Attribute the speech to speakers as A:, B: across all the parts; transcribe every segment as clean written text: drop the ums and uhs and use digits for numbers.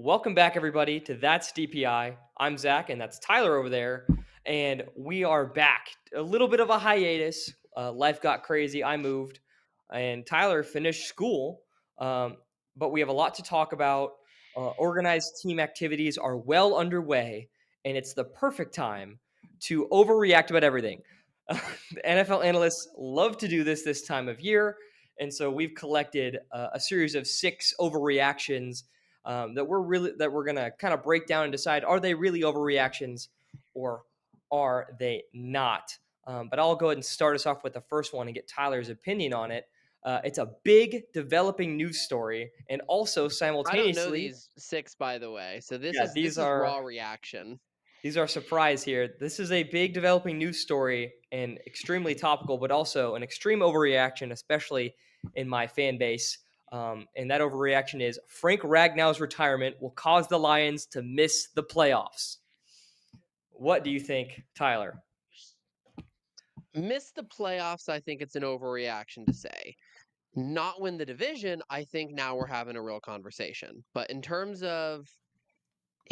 A: Welcome back, everybody, to That's DPI. I'm Zach, and that's Tyler over there. And we are back. A little bit of a hiatus. Life got crazy. I moved, and Tyler finished school. Um, but we have a lot to talk about. Organized team activities are well underway, and it's the perfect time to overreact about everything. The NFL analysts love to do this time of year. And so we've collected a series of 6 overreactions that we're gonna kind of break down and decide, are they really overreactions or are they not? But I'll go ahead and start us off with the first one and get Tyler's opinion on it. It's a big developing news story, and also
B: I don't know
A: simultaneously,
B: these 6, by the way, so this
A: yeah,
B: is this is raw reaction.
A: these are surprise here. This is a big developing news story and extremely topical, but also an extreme overreaction, especially in my fan base. And that overreaction is Frank Ragnow's retirement will cause the Lions to miss the playoffs. What do you think, Tyler?
B: Miss the playoffs, I think it's an overreaction to say. Not win the division, I think now we're having a real conversation. But in terms of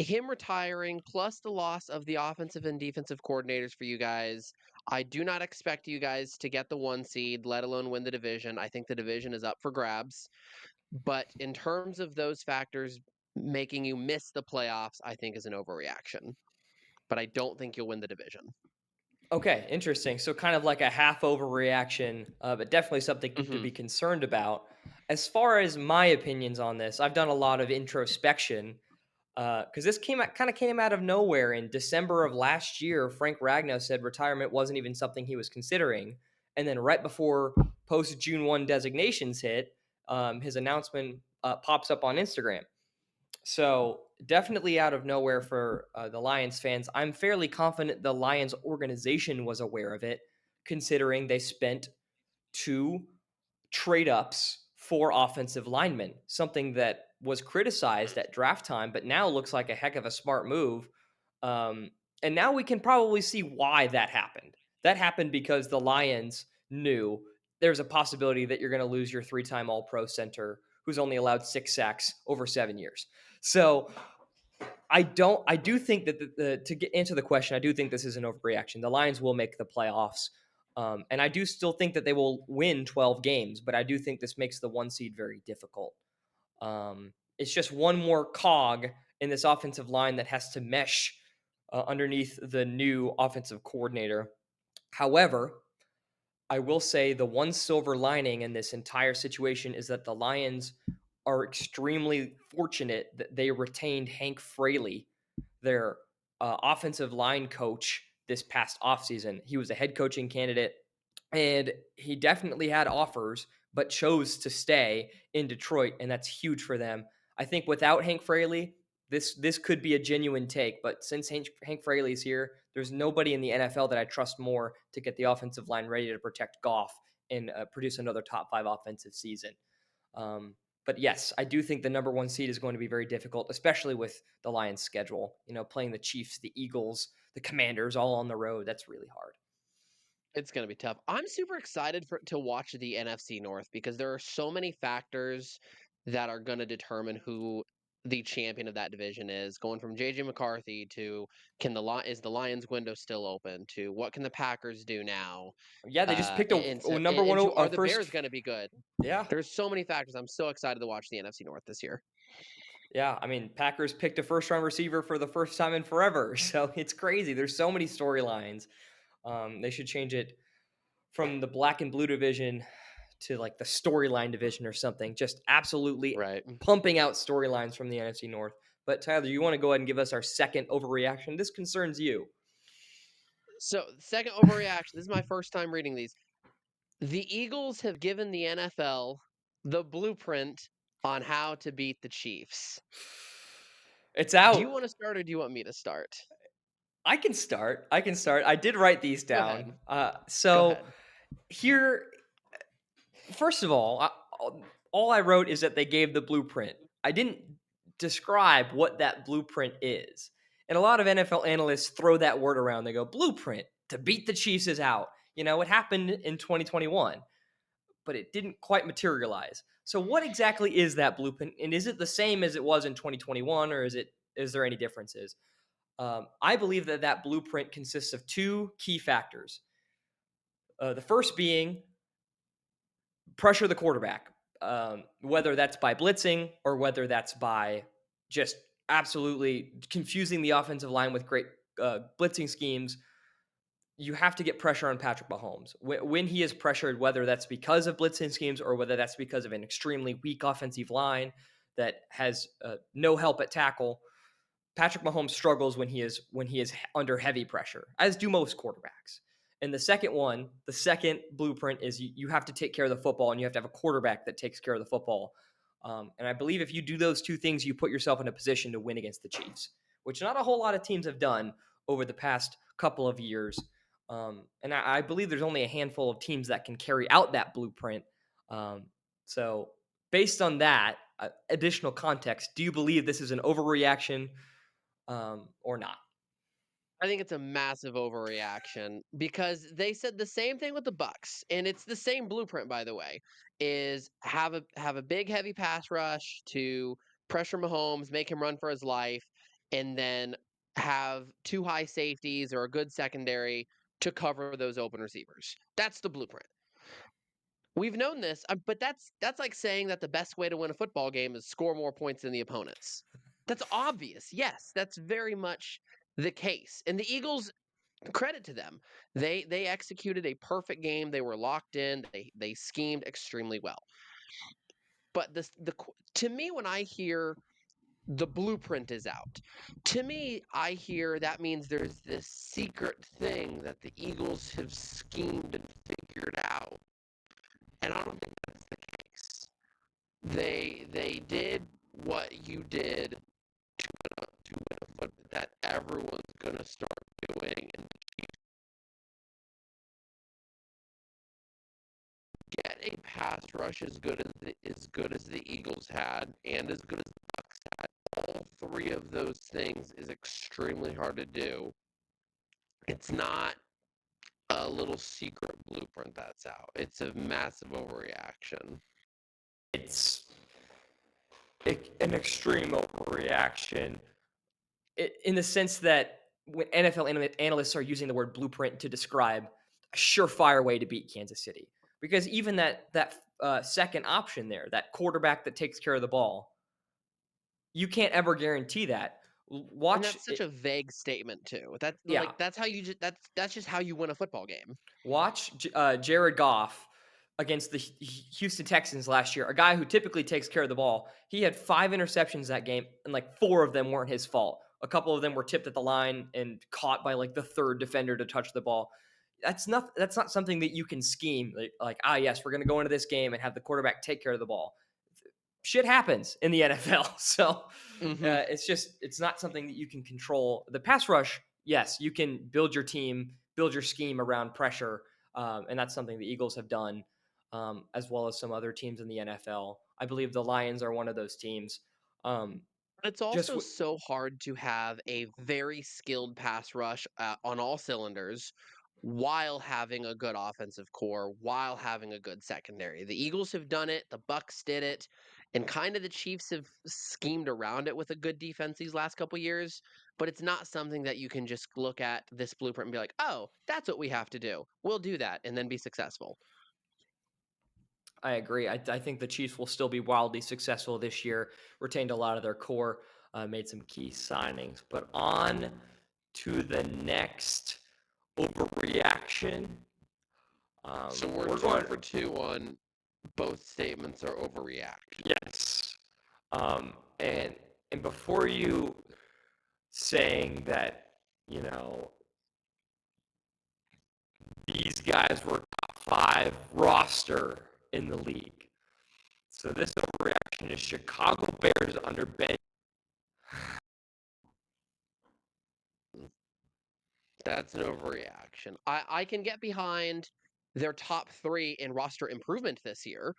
B: him retiring plus the loss of the offensive and defensive coordinators for you guys, I do not expect you guys to get the 1 seed, let alone win the division. I think the division is up for grabs. But in terms of those factors making you miss the playoffs, I think is an overreaction. But I don't think you'll win the division.
A: Okay, interesting. So, kind of like a half overreaction, but definitely something to
B: Mhm.
A: be concerned about. As far as my opinions on this, I've done a lot of introspection because this came out of nowhere in December of last year. Frank Ragnow said retirement wasn't even something he was considering, and then right before post June 1 designations hit, his announcement pops up on Instagram. So definitely out of nowhere for the Lions fans. I'm fairly confident the Lions organization was aware of it, considering they spent two trade ups for offensive linemen, something that was criticized at draft time, but now looks like a heck of a smart move. Um, and now we can probably see why that happened. That happened because the Lions knew there's a possibility that you're going to lose your 3-time All Pro center who's only allowed 6 sacks over 7 years. So I do think that to get answer the question, I do think this is an overreaction. The Lions will make the playoffs. And I do still think that they will win 12 games, but I do think this makes the 1 seed very difficult. It's just one more cog in this offensive line that has to mesh underneath the new offensive coordinator. However, I will say the one silver lining in this entire situation is that the Lions are extremely fortunate that they retained Hank Fraley, their offensive line coach, this past offseason. He was a head coaching candidate, and he definitely had offers, but chose to stay in Detroit, and that's huge for them. I think without Hank Fraley, this could be a genuine take, but since Hank Fraley's here, there's nobody in the NFL that I trust more to get the offensive line ready to protect Goff and produce another top 5 offensive season. Um, but yes, I do think the number 1 seed is going to be very difficult, especially with the Lions' schedule. You know, playing the Chiefs, the Eagles, the Commanders, all on the road. That's really hard.
B: It's gonna be tough. I'm super excited to watch the NFC North because there are so many factors that are gonna determine who the champion of that division is. Going from JJ McCarthy to is the Lions window still open to what can the Packers do now?
A: Yeah, they just picked a
B: So
A: number one
B: into are the
A: first.
B: Bears gonna be good?
A: Yeah,
B: There's so many factors. I'm so excited to watch the NFC North this year.
A: yeah. I mean, Packers picked a first-round receiver for the first time in forever, so it's crazy. There's so many storylines. They should change it from the black and blue division to like the storyline division or something. Just absolutely
B: Right.
A: pumping out storylines from the NFC North. But Tyler, you want to go ahead and give us our second overreaction? This concerns you.
B: So, second overreaction. This is my first time reading these. The Eagles have given the NFL the blueprint on how to beat the Chiefs.
A: It's
B: Do you
A: out.
B: want to start or do you want me to start?
A: I can start. I can start. I did write these
B: Go
A: down.
B: ahead. Go
A: So
B: ahead.
A: here, first of all, all I wrote is that they gave the blueprint. I didn't describe what that blueprint is. And a lot of NFL analysts throw that word around. They go, blueprint to beat the Chiefs is out. You know, it happened in 2021, but it didn't quite materialize. So what exactly is that blueprint, and is it the same as it was in 2021, or is there any differences? I believe that that blueprint consists of two key factors. The first being pressure the quarterback, whether that's by blitzing or whether that's by just absolutely confusing the offensive line with great blitzing schemes. You have to get pressure on Patrick Mahomes. When he is pressured, whether that's because of blitzing schemes or whether that's because of an extremely weak offensive line that has no help at tackle, Patrick Mahomes struggles when he is under heavy pressure, as do most quarterbacks. And the second one, the second blueprint is you have to take care of the football, and you have to have a quarterback that takes care of the football. And I believe if you do those two things, you put yourself in a position to win against the Chiefs, which not a whole lot of teams have done over the past couple of years. And I believe there's only a handful of teams that can carry out that blueprint. Um, so, based on that additional context, do you believe this is an overreaction or not?
B: I think it's a massive overreaction because they said the same thing with the Bucks, and it's the same blueprint, by the way, is have a big heavy pass rush to pressure Mahomes, make him run for his life, and then have two high safeties or a good secondary to cover those open receivers. That's the blueprint. We've known this, but that's like saying that the best way to win a football game is score more points than the opponents. That's obvious. Yes, that's very much the case. And the Eagles, credit to them, they executed a perfect game. They were locked in. They schemed extremely well. But to me, when I hear the blueprint is out, to me, I hear that means there's this secret thing that the Eagles have schemed and figured out, and I don't think that's the case. They did what you did to win a foot that everyone's gonna start doing, and get a pass rush as good as the Eagles had, and as good as the Bucks had. All three of those things is extremely hard to do. It's not a little secret blueprint that's out. It's a massive overreaction.
A: It's an extreme overreaction in the sense that when NFL analysts are using the word blueprint to describe a surefire way to beat Kansas City, because even that second option there, that quarterback that takes care of the ball, you can't ever guarantee that.
B: And
A: Watch
B: that's such
A: it,
B: a vague statement too. That's
A: yeah.
B: like that's how you just that's just how you win a football game.
A: Watch Jared Goff against the Houston Texans last year, a guy who typically takes care of the ball. He had 5 interceptions that game, and like 4 of them weren't his fault. A couple of them were tipped at the line and caught by like the third defender to touch the ball. That's not something that you can scheme like yes, we're going to go into this game and have the quarterback take care of the ball. Shit happens in the NFL. So
B: Hmm.
A: it's not something that you can control. The pass rush, yes, you can build your team, build your scheme around pressure, and that's something the Eagles have done, as well as some other teams in the NFL. I believe the Lions are one of those teams. Um,
B: It's
A: just
B: also so hard to have a very skilled pass rush on all cylinders while having a good offensive core, while having a good secondary. The Eagles have done it, the Bucks did it, and kind of the Chiefs have schemed around it with a good defense these last couple years, but it's not something that you can just look at this blueprint and be like, "Oh, that's what we have to do. We'll do that," and then be successful.
A: I agree. I think the Chiefs will still be wildly successful this year. Retained a lot of their core, made some key signings. But on to the next overreaction.
B: So we're
A: We're
B: two
A: going.
B: for two on both statements are overreaction.
A: Yes. Um, and and before you saying that, you know, these guys were top 5 roster in the league. So this overreaction is Chicago Bears under Ben.
B: That's an overreaction. I can get behind their top three in roster improvement this year,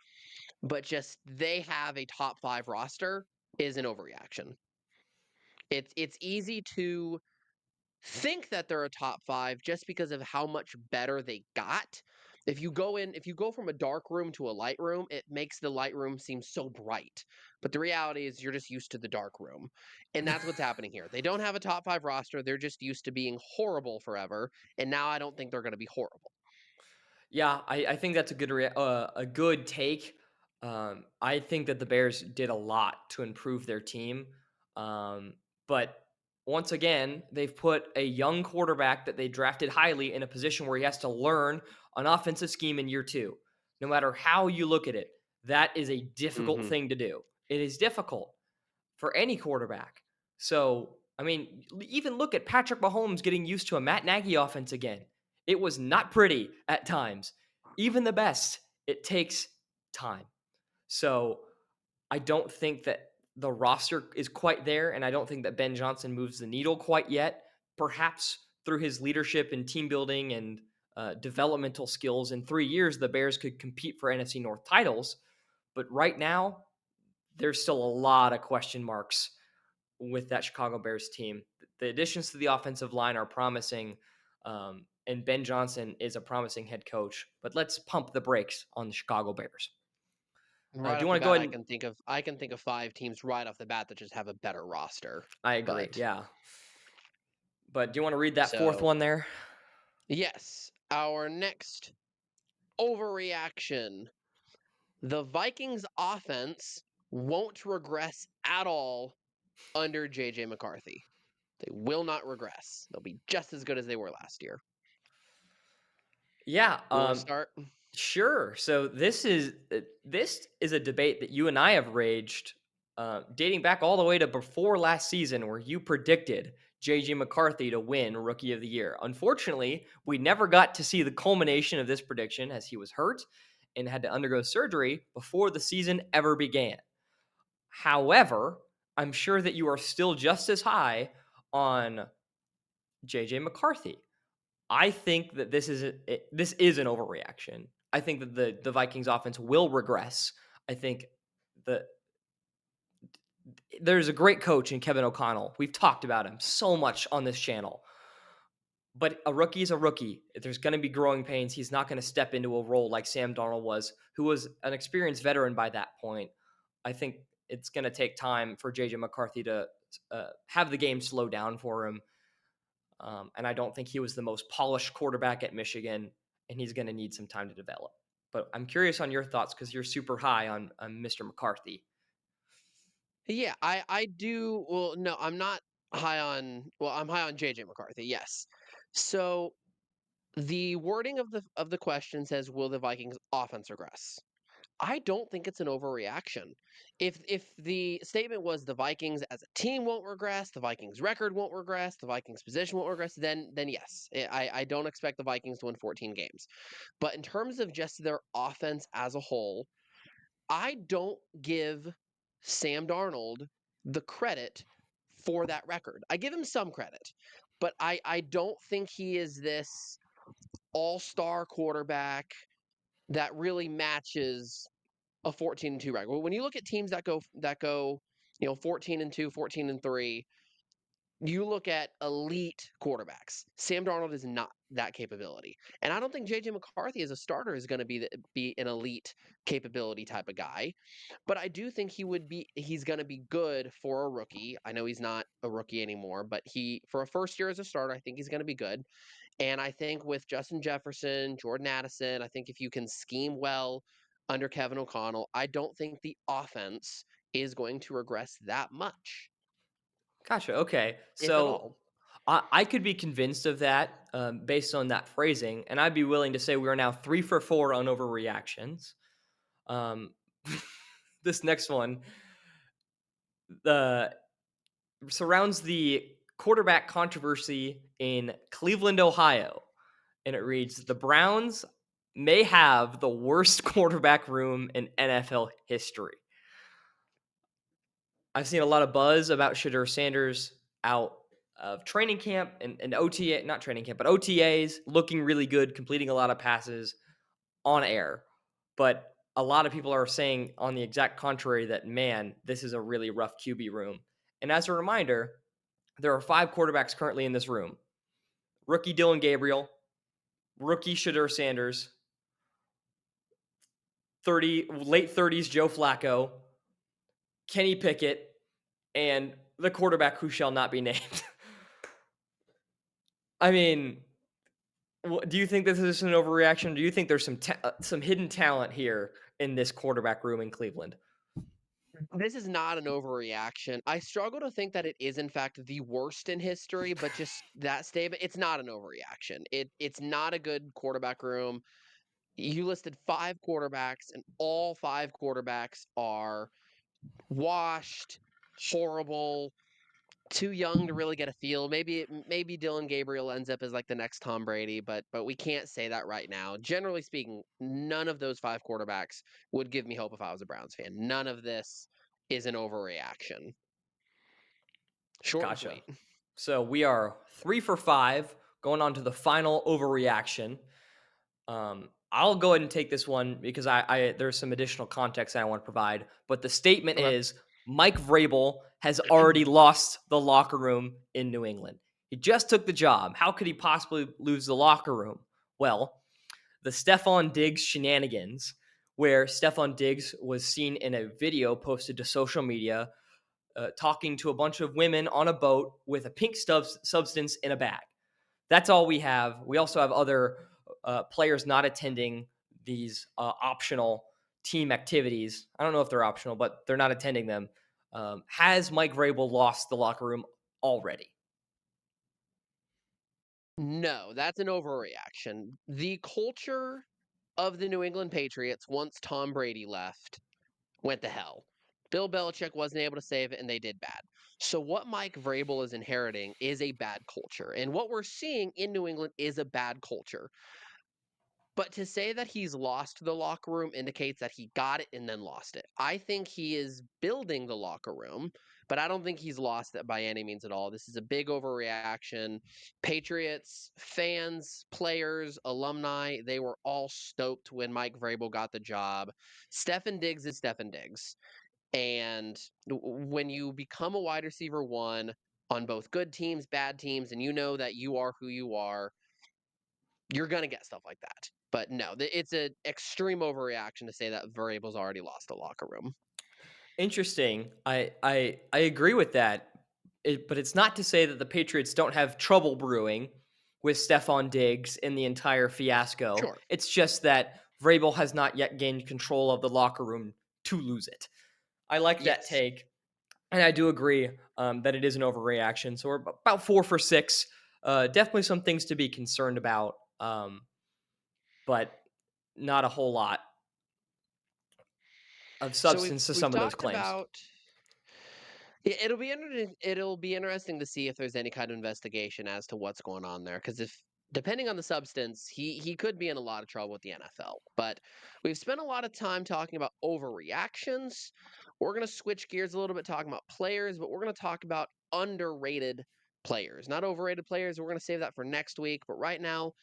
B: but just they have a top five roster is an overreaction. It's easy to think that they're a top five just because of how much better they got. If you go from a dark room to a light room, it makes the light room seem so bright. But the reality is you're just used to the dark room. And that's what's happening here. They don't have a top 5 roster. They're just used to being horrible forever, and now I don't think they're going to be horrible.
A: Yeah, I think that's a good take. I think that the Bears did a lot to improve their team, but once again, they've put a young quarterback that they drafted highly in a position where he has to learn an offensive scheme in year two. No matter how you look at it, that is a difficult
B: Mhm.
A: thing to do. It is difficult for any quarterback. So, I mean, even look at Patrick Mahomes getting used to a Matt Nagy offense again. It was not pretty at times. Even the best, it takes time. So, I don't think that the roster is quite there, and I don't think that Ben Johnson moves the needle quite yet. Perhaps through his leadership and team building and developmental skills, in 3 years, the Bears could compete for NFC North titles. But right now, there's still a lot of question marks with that Chicago Bears team. The additions to the offensive line are promising, and Ben Johnson is a promising head coach. But let's pump the brakes on the Chicago Bears.
B: Right
A: Do you
B: off
A: want
B: the
A: to go
B: bat,
A: ahead and?
B: I can think of 5 teams right off the bat that just have a better roster.
A: I agree.
B: But
A: Yeah, but do you want to read that fourth
B: so,
A: one there?
B: yes, our next overreaction. The Vikings offense won't regress at all under JJ McCarthy. They will not regress. They'll be just as good as they were last year.
A: Yeah.
B: You want to start?
A: Sure. So this is a debate that you and I have raged, dating back all the way to before last season, where you predicted JJ McCarthy to win Rookie of the Year. Unfortunately, we never got to see the culmination of this prediction as he was hurt and had to undergo surgery before the season ever began. However, I'm sure that you are still just as high on JJ McCarthy. I think that this is an overreaction. I think that the Vikings offense will regress. I think that there's a great coach in Kevin O'Connell. We've talked about him so much on this channel. But a rookie is a rookie. There's going to be growing pains. He's not going to step into a role like Sam Darnold was, who was an experienced veteran by that point. I think it's going to take time for JJ McCarthy to have the game slow down for him. And I don't think he was the most polished quarterback at Michigan, and he's going to need some time to develop. But I'm curious on your thoughts because you're super high on Mr. McCarthy.
B: Yeah, I do. Well, no, I'm not high on. Well, I'm high on JJ McCarthy. Yes. So the wording of the question says, "Will the Vikings offense regress?" I don't think it's an overreaction. If the statement was the Vikings as a team won't regress, the Vikings record won't regress, the Vikings position won't regress, then yes, I don't expect the Vikings to win 14 games. But in terms of just their offense as a whole, I don't give Sam Darnold the credit for that record. I give him some credit, but I don't think he is this all-star quarterback that really matches a 14-2 record. When you look at teams that go, 14-2, 14-3, you look at elite quarterbacks. Sam Darnold is not that capability. And I don't think JJ McCarthy as a starter is going to be an elite capability type of guy, but I do think he's going to be good for a rookie. I know he's not a rookie anymore, but he for a first year as a starter, I think he's going to be good. And I think with Justin Jefferson, Jordan Addison, I think if you can scheme well under Kevin O'Connell, I don't think the offense is going to regress that much,
A: Gotcha. Okay.
B: if at
A: So
B: all.
A: I could be convinced of that based on that phrasing, and I'd be willing to say we are now 3 for 4 on overreactions. Um, this next one uh, surrounds the quarterback controversy in Cleveland, Ohio. And it reads: The Browns may have the worst quarterback room in NFL history. I've seen a lot of buzz about Shadur Sanders out of training camp and OTA, not training camp, but OTAs, looking really good, completing a lot of passes on air. But a lot of people are saying on the exact contrary that, man, this is a really rough QB room. And as a reminder, there are 5 quarterbacks currently in this room: rookie Dylan Gabriel, rookie Shadur Sanders, late 30s Joe Flacco, Kenny Pickett, and the quarterback who shall not be named. I mean, do you think this is an overreaction? Do you think there's some hidden talent here in this quarterback room in Cleveland?
B: This is not an overreaction. I struggle to think that it is in fact the worst in history, but just that statement, it's not an overreaction. It's not a good quarterback room. You listed 5 quarterbacks, and all 5 quarterbacks are washed, horrible, too young to really get a feel. Maybe Dylan Gabriel ends up as like the next Tom Brady, but we can't say that right now. Generally speaking, none of those 5 quarterbacks would give me hope if I was a Browns fan. None of this is an overreaction. Short and
A: Gotcha.
B: sweet.
A: So we are 3 for 5, going on to the final overreaction. I'll go ahead and take this one because I there's some additional context I want to provide. But the statement
B: Okay.
A: is Mike Vrabel has already lost the locker room in New England. He just took the job. How could he possibly lose the locker room? Well, the Stephon Diggs shenanigans, where Stephon Diggs was seen in a video posted to social media talking to a bunch of women on a boat with a pink substance in a bag. That's all we have. We also have other players not attending these optional team activities. I don't know if they're optional, but they're not attending them. Has Mike Vrabel lost the locker room already?
B: No, that's an overreaction. The culture of the New England Patriots once Tom Brady left went to hell. Bill Belichick wasn't able to save it, and they did bad. So what Mike Vrabel is inheriting is a bad culture, and what we're seeing in New England is a bad culture. But to say that he's lost the locker room indicates that he got it and then lost it. I think he is building the locker room, but I don't think he's lost it by any means at all. This is a big overreaction. Patriots, fans, players, alumni, they were all stoked when Mike Vrabel got the job. Stefan Diggs is Stefan Diggs. And when you become a wide receiver one on both good teams, bad teams, and you know that you are who you are, you're gonna get stuff like that. But no, it's an extreme overreaction to say that Vrabel's already lost the locker room.
A: Interesting. I agree with that. But it's not to say that the Patriots don't have trouble brewing with Stephon Diggs in the entire fiasco.
B: Sure.
A: It's just that Vrabel has not yet gained control of the locker room to lose it. I like that
B: Yes.
A: take, and I do agree that it is an overreaction. So we're about 4 for 6. Definitely some things to be concerned about, but not a whole lot of
B: So
A: substance to
B: we've
A: some of those
B: talked
A: claims.
B: about it'll be interesting to see if there's any kind of investigation as to what's going on there. Because if depending on the substance, he could be in a lot of trouble with the NFL. But we've spent a lot of time talking about overreactions. We're gonna switch gears a little bit, talking about players, but we're gonna talk about underrated players, not overrated players. We're gonna save that for next week. But right now,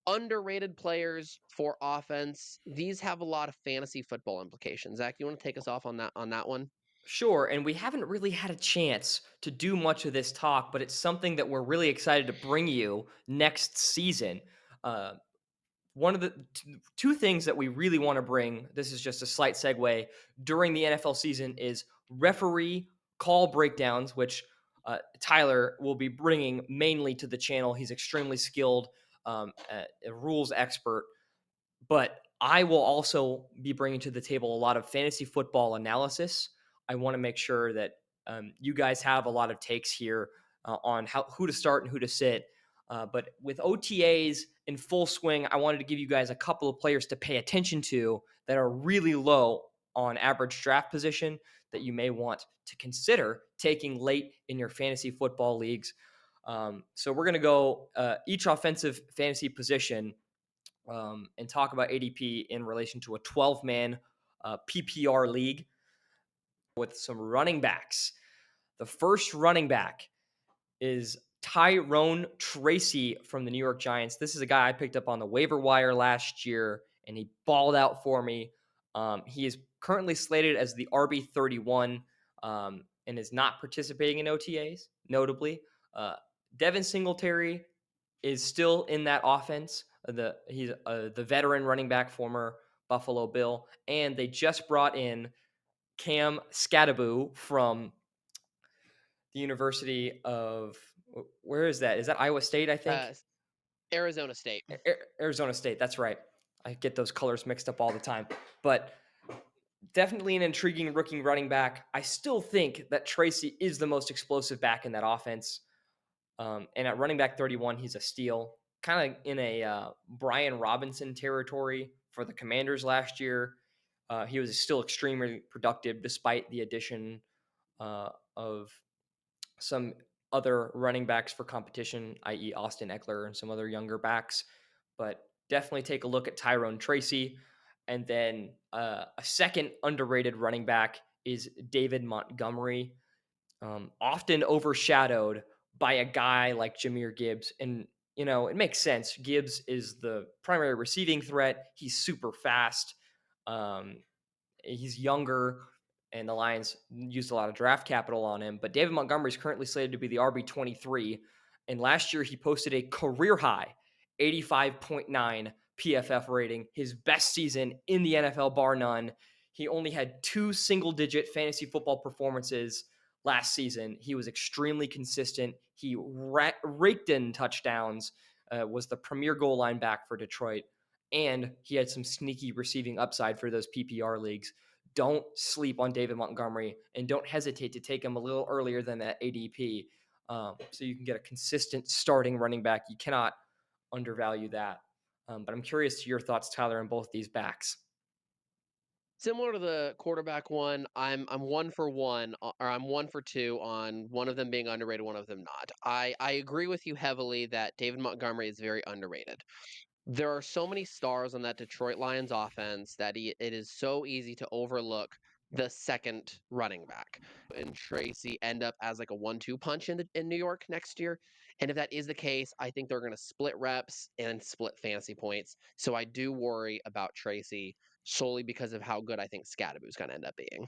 B: underrated players for offense. These have a lot of fantasy football implications. Zach, you want to take us off on that one?
A: Sure, and we haven't really had a chance to do much of this talk, but it's something that we're really excited to bring you next season. Uh, one of the two things that we really want to bring, this is just a slight segue, during the NFL season is referee call breakdowns, which Tyler will be bringing mainly to the channel. He's extremely skilled, a rules expert, but I will also be bringing to the table a lot of fantasy football analysis. I want to make sure that you guys have a lot of takes here on who to start and who to sit. But with OTAs in full swing, I wanted to give you guys a couple of players to pay attention to that are really low on average draft position that you may want to consider taking late in your fantasy football leagues. So we're going to go each offensive fantasy position and talk about ADP in relation to a 12-man PPR league with some running backs. The first running back is Tyrone Tracy from the New York Giants. This is a guy I picked up on the waiver wire last year, and he balled out for me. He is currently slated as the RB31 and is not participating in OTAs, notably. Devin Singletary is still in that offense. He's the veteran running back, former Buffalo Bill, and they just brought in Cam Skattebo from the University of where is that? Is that Iowa State? I
B: Uh,
A: think
B: Arizona State.
A: Arizona State. That's right. I get those colors mixed up all the time, but definitely an intriguing rookie running back. I still think that Tracy is the most explosive back in that offense. And at running back 31, he's a steal, kind of in a Brian Robinson territory for the Commanders last year. He was still extremely productive despite the addition of some other running backs for competition, i.e., Austin Eckler and some other younger backs. But definitely take a look at Tyrone Tracy. And then a second underrated running back is David Montgomery, often overshadowed by a guy like Jahmyr Gibbs. And, it makes sense. Gibbs is the primary receiving threat. He's super fast. Um, he's younger, and the Lions used a lot of draft capital on him. But David Montgomery is currently slated to be the RB23. And last year, he posted a career high 85.9 PFF rating, his best season in the NFL, bar none. He only had 2 single digit fantasy football performances last season. He was extremely consistent. He raked in touchdowns, was the premier goal line back for Detroit, and he had some sneaky receiving upside for those PPR leagues. Don't sleep on David Montgomery, and don't hesitate to take him a little earlier than that ADP, so you can get a consistent starting running back. You cannot undervalue that. But I'm curious to your thoughts, Tyler, on both these backs.
B: Similar to the quarterback one, I'm 1 for 1, or I'm 1 for 2 on one of them being underrated, one of them not. I agree with you heavily that David Montgomery is very underrated. There are so many stars on that Detroit Lions offense that it is so easy to overlook the second running back. And Tracy end up as like a 1-2 punch in New York next year. And if that is the case, I think they're going to split reps and split fantasy points. So I do worry about Tracy solely because of how good I think Scadaboo is going to end up being.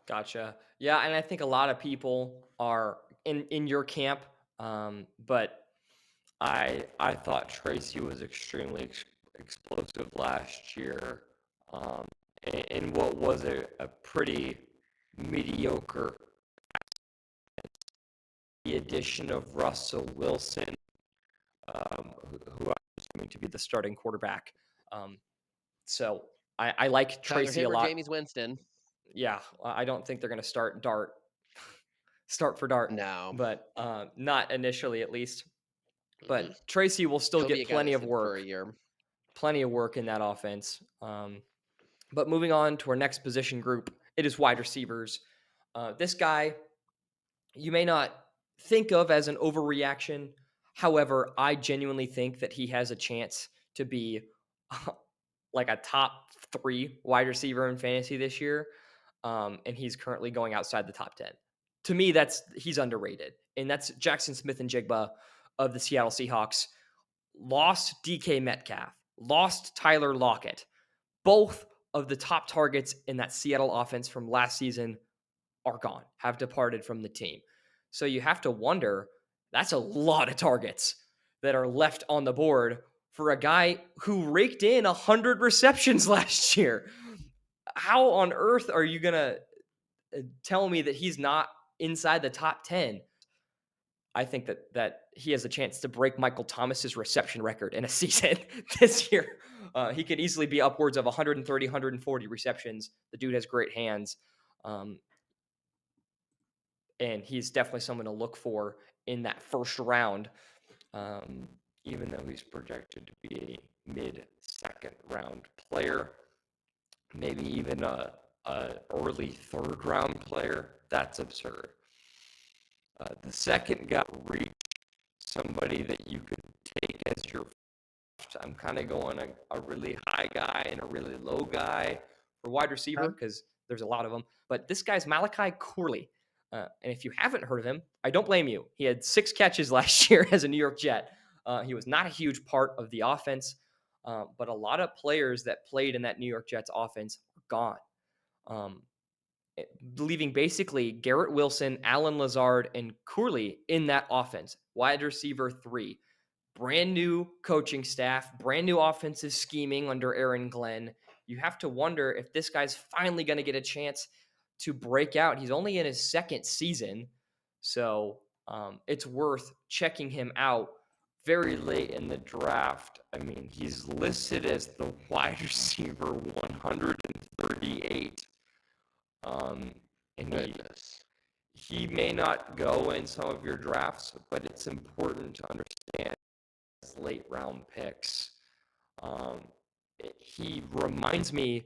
A: Gotcha. Yeah, and I think a lot of people are in your camp, but I thought Tracy was extremely explosive last year, in what was a pretty mediocre. The addition of Russell Wilson, who I'm assuming to be the starting quarterback. Um, so I like
B: It's either
A: Tracy a
B: him or
A: lot.
B: Jameis Winston.
A: Yeah, I don't think they're going to start for Dart,
B: No.
A: but not initially at least.
B: Mm-mm.
A: But Tracy will still
B: He'll be
A: get
B: a guy that sits for a
A: plenty of work in that offense. But moving on to our next position group, it is wide receivers. This guy you may not think of as an overreaction. However, I genuinely think that he has a chance to be like a top 3 wide receiver in fantasy this year. And he's currently going outside the top 10. To me, he's underrated. And that's Jackson Smith and Jigba of the Seattle Seahawks. Lost DK Metcalf, lost Tyler Lockett. Both of the top targets in that Seattle offense from last season are gone, have departed from the team. So you have to wonder, that's a lot of targets that are left on the board for a guy who raked in 100 receptions last year. How on earth are you going to tell me that he's not inside the top 10? I think that he has a chance to break Michael Thomas's reception record in a season this year. He could easily be upwards of 130, 140 receptions. The dude has great hands. Um, and he's definitely someone to look for in that first round, um, even though he's projected to be a mid-second round player, maybe even a early third round player. That's absurd. The second guy, somebody that you could take as your I'm kind of going a really high guy and a really low guy for wide receiver
B: year.
A: because there's a lot of them. But this guy's Malachi Corley. And if you haven't heard of him, I don't blame you. He had 6 catches last year as a New York Jet. He was not a huge part of the offense, but a lot of players that played in that New York Jets offense are gone. Um, Leaving basically Garrett Wilson, Alan Lazard, and Corley in that offense. Wide receiver 3, brand new coaching staff, brand new offensive scheming under Aaron Glenn. you have to wonder if this guy's finally going to get a chance to break out. He's only in his second season, so it's worth checking him out very late in the draft. I mean, he's listed as the wide receiver 138. Um, and
B: Goodness.
A: he may not go in some of your drafts, but it's important to understand his late round picks. Um, he reminds me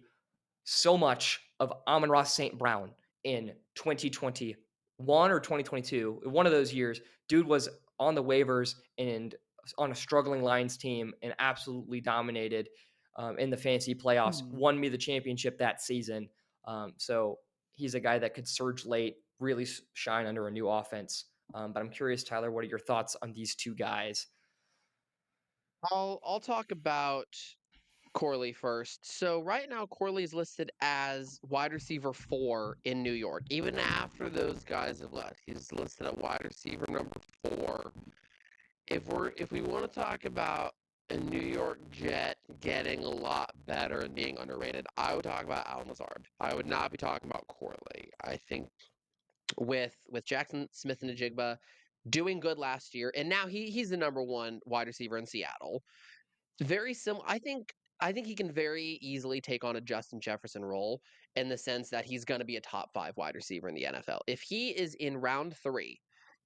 A: so much of Amon-Ra St. Brown in 2021 or 2022. One of those years, dude was on the waivers and on a struggling Lions team and absolutely dominated in the fantasy playoffs,
B: Hmm.
A: won me the championship that season. So he's a guy that could surge late, really shine under a new offense. But I'm curious, Tyler, what are your thoughts on these two guys?
B: I'll talk about Corley first. So right now Corley is listed as wide receiver 4 in New York. Even after those guys have left, he's listed at wide receiver number 4. If we want to talk about a New York Jet getting a lot better and being underrated, I would talk about Alan Lazard. I would not be talking about Corley. I think with Jackson Smith and Najigba doing good last year, and now he's the number 1 wide receiver in Seattle. Very similar. I think he can very easily take on a Justin Jefferson role in the sense that he's going to be a top 5 wide receiver in the NFL. If he is in round 3,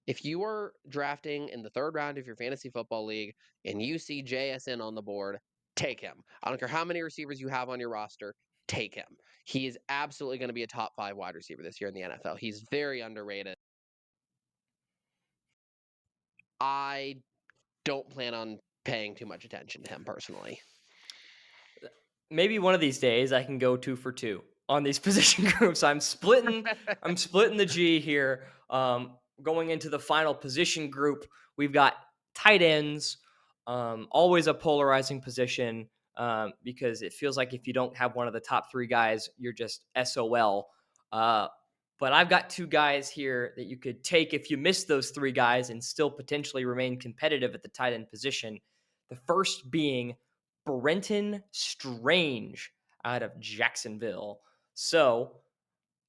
B: if you are drafting in the 3rd round of your fantasy football league and you see JSN on the board, take him. I don't care how many receivers you have on your roster, take him. He is absolutely going to be a top 5 wide receiver this year in the NFL. He's very underrated. I don't plan on paying too much attention to him personally.
A: Maybe one of these days I can go 2 for 2 on these position groups. I'm splitting the G here. Going into the final position group, we've got tight ends. Always a polarizing position because it feels like if you don't have one of the top 3 guys, you're just SOL. Uh, but I've got 2 guys here that you could take if you miss those 3 guys and still potentially remain competitive at the tight end position. The first being Brenton Strange out of Jacksonville. So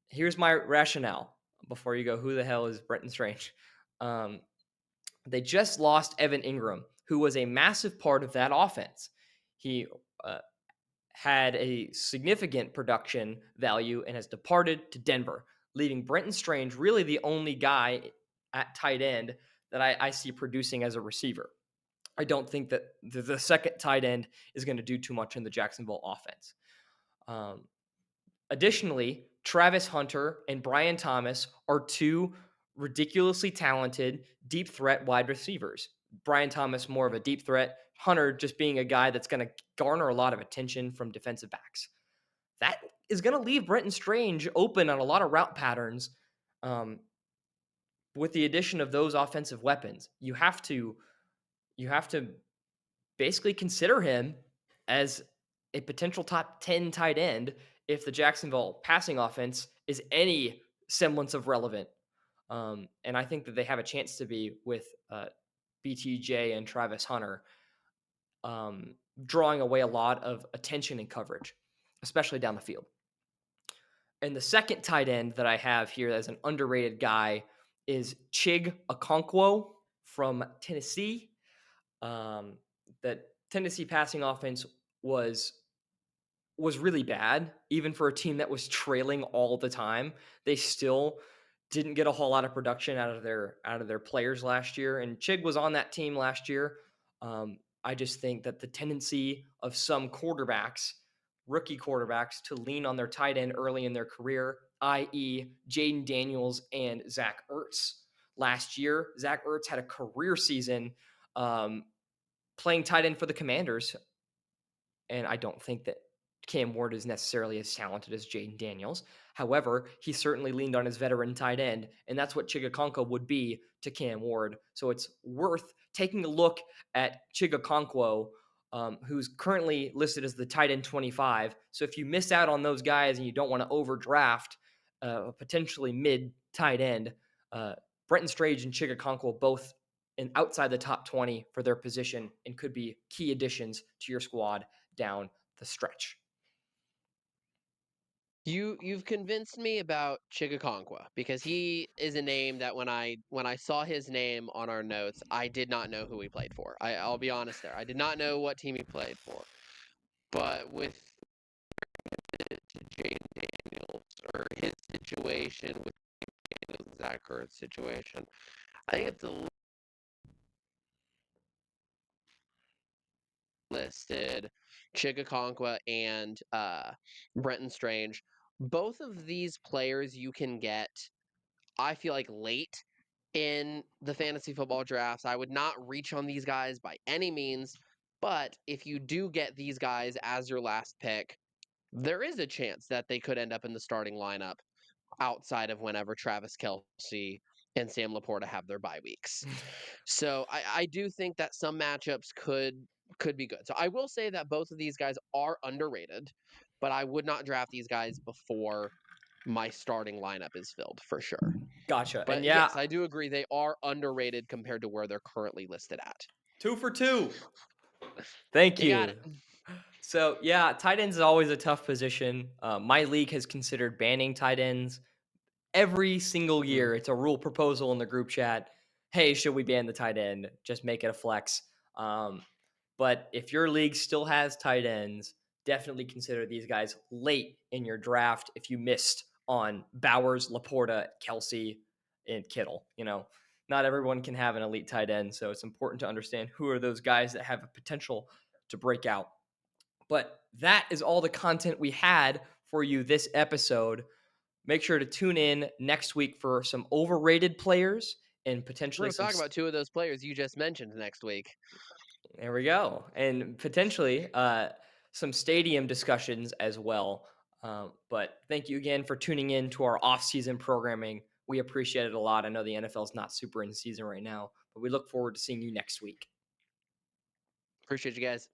A: here's my rationale before you go, who the hell is Brenton Strange? Um, they just lost Evan Ingram, who was a massive part of that offense. He uh, had a significant production value and has departed to Denver, leaving Brenton Strange really the only guy at tight end that I see producing as a receiver. I don't think that the second tight end is going to do too much in the Jacksonville offense. Um, Additionally, Travis Hunter and Brian Thomas are 2 ridiculously talented deep threat wide receivers. Brian Thomas more of a deep threat, Hunter just being a guy that's going to garner a lot of attention from defensive backs. That is going to leave Brenton Strange open on a lot of route patterns. Um, with the addition of those offensive weapons, you have to basically consider him as a potential top 10 tight end if the Jacksonville passing offense is any semblance of relevant. And I think that they have a chance to be with BTJ and Travis Hunter, um, drawing away a lot of attention and coverage, especially down the field. And the second tight end that I have here as an underrated guy is Chig Okonkwo from Tennessee. Um, that Tennessee passing offense was was really bad, even for a team that was trailing all the time. They still didn't get a whole lot of production out of their players last year, and Chig was on that team last year. I just think that the tendency of some quarterbacks, rookie quarterbacks, to lean on their tight end early in their career, i.e., Jaden Daniels and Zach Ertz. Last year, Zach Ertz had a career season um, playing tight end for the Commanders, and I don't think that Cam Ward is necessarily as talented as Jaden Daniels. However, he certainly leaned on his veteran tight end, and that's what Chigakonko would be to Cam Ward. So it's worth taking a look at Chigakonko, who's currently listed as the tight end 25. So if you miss out on those guys and you don't want to overdraft a potentially mid tight end, Brenton Strange and Chigakonko both and outside the top 20 for their position and could be key additions to your squad down the stretch.
B: You've convinced me about Chigakonkwa because he is a name that when I saw his name on our notes, I did not know who he played for. I'll be honest there. I did not know what team he played for. But with to Jane Daniels or his situation with Daniels' Zach Ertz's situation, I think it's a listed Chigakonkwa and Brenton Strange. Both of these players you can get, I feel like, late in the fantasy football drafts. I would not reach on these guys by any means, but if you do get these guys as your last pick, there is a chance that they could end up in the starting lineup outside of whenever Travis Kelce and Sam Laporta have their bye weeks. So I do think that some matchups could be good. So I will say that both of these guys are underrated, but I would not draft these guys before my starting lineup is filled for sure.
A: Gotcha. And
B: But
A: yeah,
B: yes, I do agree they are underrated compared to where they're currently listed at.
A: 2 for 2. Thank
B: You got
A: you.
B: it.
A: So yeah, tight ends is always a tough position. My league has considered banning tight ends every single
B: Mhm.
A: year. It's a rule proposal in the group chat. Hey, should we ban the tight end? Just make it a flex. But if your league still has tight ends, definitely consider these guys late in your draft if you missed on Bowers, Laporta, Kelsey, and Kittle. Not everyone can have an elite tight end, so it's important to understand who are those guys that have a potential to break out. But that is all the content we had for you this episode. Make sure to tune in next week for some overrated players and
B: We're
A: potentially
B: going to
A: some.
B: talk about two of those players you just mentioned next week.
A: There we go, and potentially some stadium discussions as well. But thank you again for tuning in to our off-season programming. We appreciate it a lot. I know the NFL is not super in season right now, but we look forward to seeing you next week.
B: Appreciate you guys.